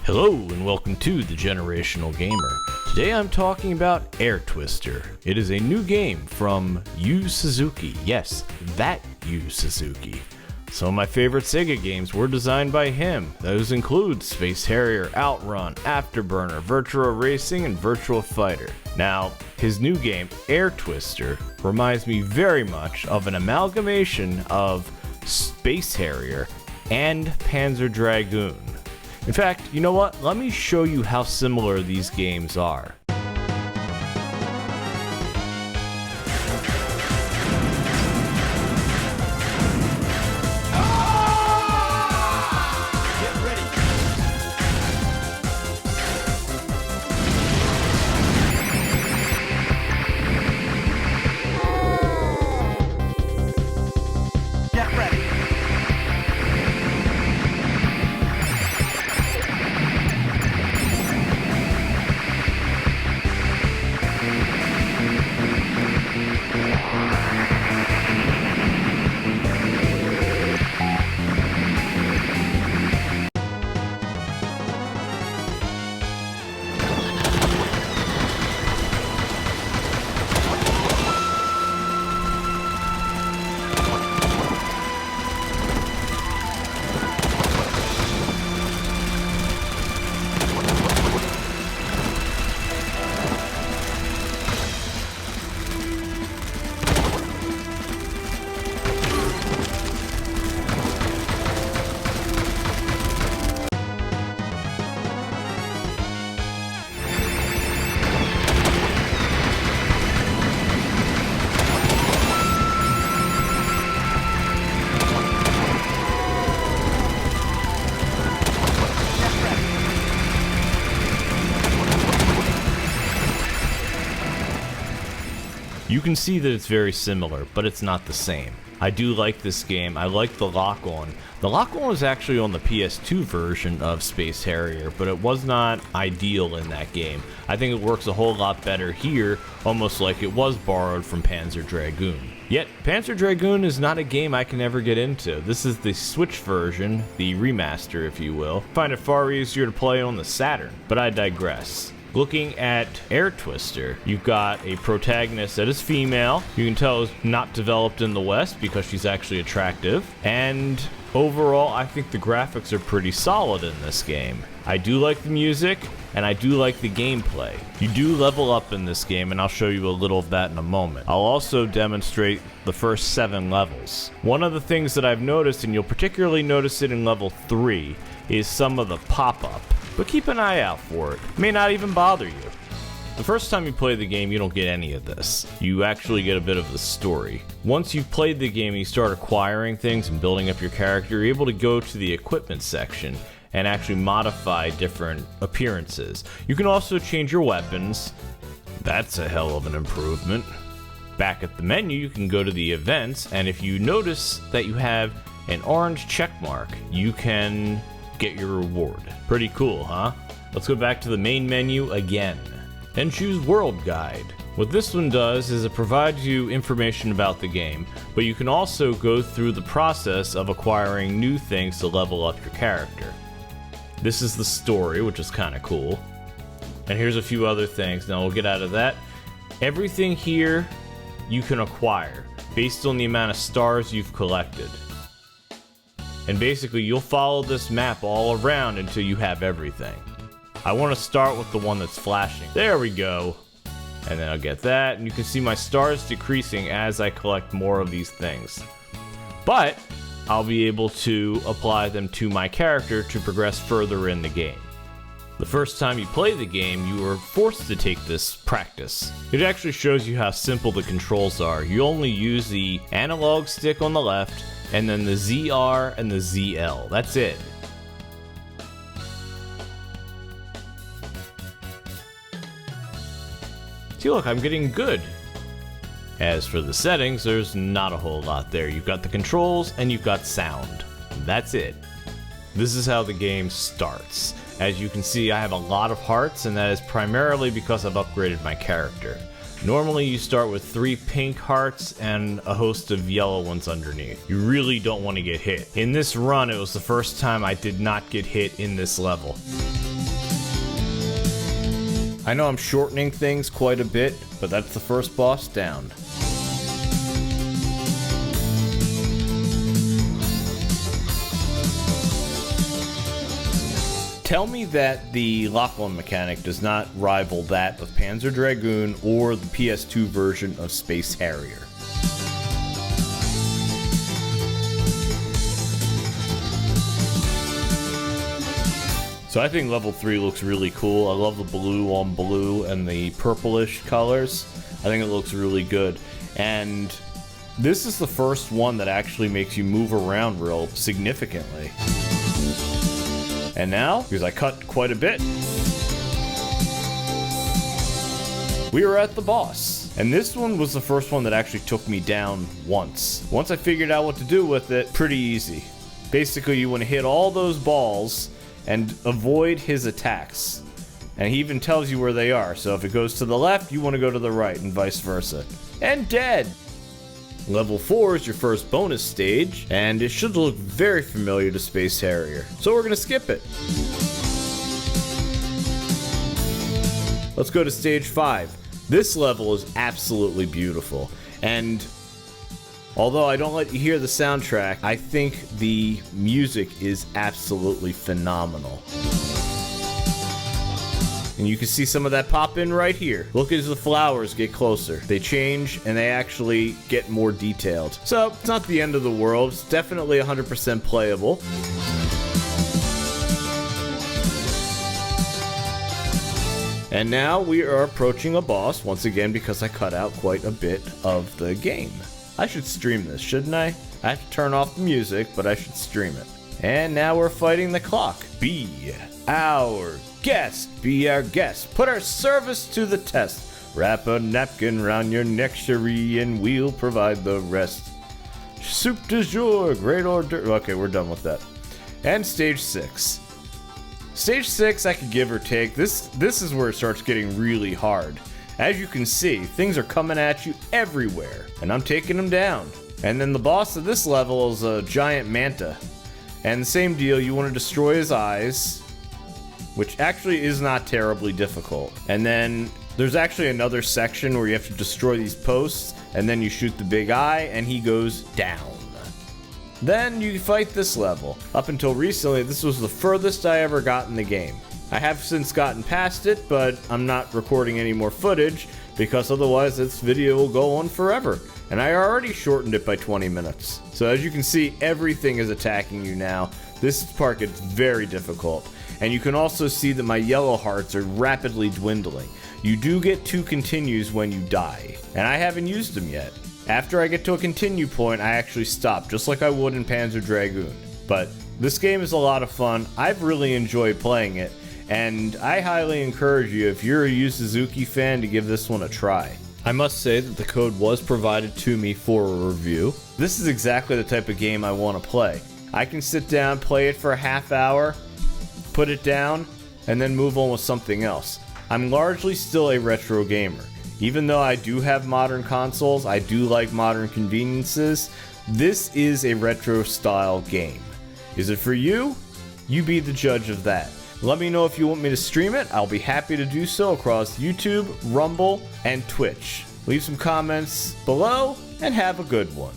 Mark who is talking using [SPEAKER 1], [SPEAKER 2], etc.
[SPEAKER 1] Hello and welcome to The Generational Gamer. Today I'm talking about Air Twister. It is a new game from Yu Suzuki. Yes, that Yu Suzuki. Some of my favorite Sega games were designed by him. Those include Space Harrier, Outrun, Afterburner, Virtua Racing, and Virtua Fighter. Now, his new game, Air Twister, reminds me very much of an amalgamation of Space Harrier and Panzer Dragoon. In fact, you know what? Let me show you how similar these games are. You can see that it's very similar, but it's not the same. I do like this game. I like the lock-on. The lock-on was actually on the PS2 version of Space Harrier, but it was not ideal in that game. I think it works a whole lot better here, almost like it was borrowed from Panzer Dragoon. Yet, Panzer Dragoon is not a game I can ever get into. This is the Switch version, the remaster if you will. I find it far easier to play on the Saturn, but I digress. Looking at Air Twister, you've got a protagonist that is female. You can tell is not developed in the West because she's actually attractive. And overall, I think the graphics are pretty solid in this game. I do like the music, and I do like the gameplay. You do level up in this game, and I'll show you a little of that in a moment. I'll also demonstrate the first 7 levels. One of the things that I've noticed, and you'll particularly notice it in level 3, is some of the pop-up. But keep an eye out for it. It may not even bother you. The first time you play the game, you don't get any of this. You actually get a bit of the story. Once you've played the game and you start acquiring things and building up your character, you're able to go to the equipment section and actually modify different appearances. You can also change your weapons. That's a hell of an improvement. Back at the menu, you can go to the events, and if you notice that you have an orange check mark, you can get your reward. Pretty cool, huh? Let's go back to the main menu again and choose World Guide. What this one does is it provides you information about the game, but you can also go through the process of acquiring new things to level up your character. This is the story, which is kind of cool. And here's a few other things. Now we'll get out of that. Everything here you can acquire based on the amount of stars you've collected. And basically, you'll follow this map all around until you have everything. I want to start with the one that's flashing. There we go. And then I'll get that, and you can see my stars decreasing as I collect more of these things. But I'll be able to apply them to my character to progress further in the game. The first time you play the game, you are forced to take this practice. It actually shows you how simple the controls are. You only use the analog stick on the left, and then the ZR and the ZL. That's it. See, look, I'm getting good. As for the settings, there's not a whole lot there. You've got the controls and you've got sound. That's it. This is how the game starts. As you can see, I have a lot of hearts, and that is primarily because I've upgraded my character. Normally you start with 3 pink hearts and a host of yellow ones underneath. You really don't want to get hit. In this run, it was the first time I did not get hit in this level. I know I'm shortening things quite a bit, but that's the first boss down. Tell me that the lock-on mechanic does not rival that of Panzer Dragoon or the PS2 version of Space Harrier. So I think level 3 looks really cool. I love the blue on blue and the purplish colors. I think it looks really good. And this is the first one that actually makes you move around real significantly. And now, because I cut quite a bit, we are at the boss. And this one was the first one that actually took me down once. Once I figured out what to do with it, pretty easy. Basically, you want to hit all those balls and avoid his attacks. And he even tells you where they are. So if it goes to the left, you want to go to the right, and vice versa. And dead! Level 4 is your first bonus stage, and it should look very familiar to Space Harrier. So we're gonna skip it. Let's go to stage 5. This level is absolutely beautiful. And although I don't let you hear the soundtrack, I think the music is absolutely phenomenal. And you can see some of that pop in right here. Look as the flowers get closer. They change and they actually get more detailed. So it's not the end of the world. It's definitely 100% playable. And now we are approaching a boss once again because I cut out quite a bit of the game. I should stream this, shouldn't I? I have to turn off the music, but I should stream it. And now we're fighting the clock. Be our guest. Be our guest. Put our service to the test. Wrap a napkin round your neck, cherie, and we'll provide the rest. Soup du jour, great hors d'oeuvre. Okay, we're done with that. And stage 6. Stage 6 I could give or take. This is where it starts getting really hard. As you can see, things are coming at you everywhere, and I'm taking them down. And then the boss of this level is a giant manta. And the same deal, you want to destroy his eyes, which actually is not terribly difficult. And then there's actually another section where you have to destroy these posts, and then you shoot the big eye, and he goes down. Then you fight this level. Up until recently, this was the furthest I ever got in the game. I have since gotten past it, but I'm not recording any more footage, because otherwise this video will go on forever. And I already shortened it by 20 minutes. So as you can see, everything is attacking you now. This part gets very difficult. And you can also see that my yellow hearts are rapidly dwindling. You do get 2 continues when you die, and I haven't used them yet. After I get to a continue point, I actually stop, just like I would in Panzer Dragoon. But this game is a lot of fun. I've really enjoyed playing it, and I highly encourage you, if you're a Yu Suzuki fan, to give this one a try. I must say that the code was provided to me for a review. This is exactly the type of game I want to play. I can sit down, play it for a half hour, put it down, and then move on with something else. I'm largely still a retro gamer. Even though I do have modern consoles, I do like modern conveniences, this is a retro style game. Is it for you? You be the judge of that. Let me know if you want me to stream it. I'll be happy to do so across YouTube, Rumble, and Twitch. Leave some comments below, and have a good one.